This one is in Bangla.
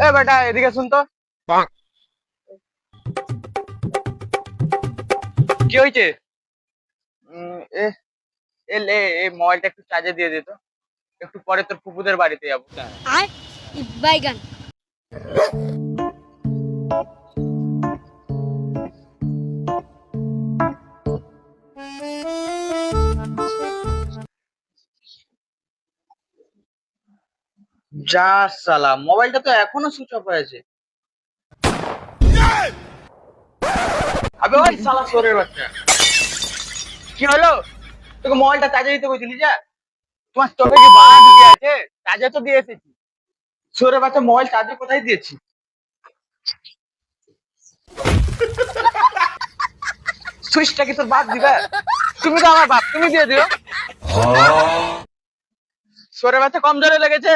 এ বেটা এদিকে শুন তো। কি হয়েছে? উম, এ এ লে এই মোবাইলটা একটু চার্জে দিয়ে দে তো। একটু পরে তোর ফুপুদের বাড়িতে যাবো। আর বাইগান। যা সালা, মোবাইলটা তো এখনো সুইচ অফ হয়েছে। আবে ওই শালা সোরের বাচ্চা, কি হলো? তোকে মোবাইলটা চার্জে দিতে বলছিলি যা। তোমার চোখে কি বাড়া ঢুকে আছে? চার্জে তো দিয়ে এসেছি। সোরের বাচ্চা, মোবাইল চার্জে কোথায় দিয়েছি? সুইচটা কি তোর বাপ দিবে? তুমি তো আমার বাপ, তুমি দিয়ে দিও। সোরের বাচ্চা কম জোরে লেগেছে।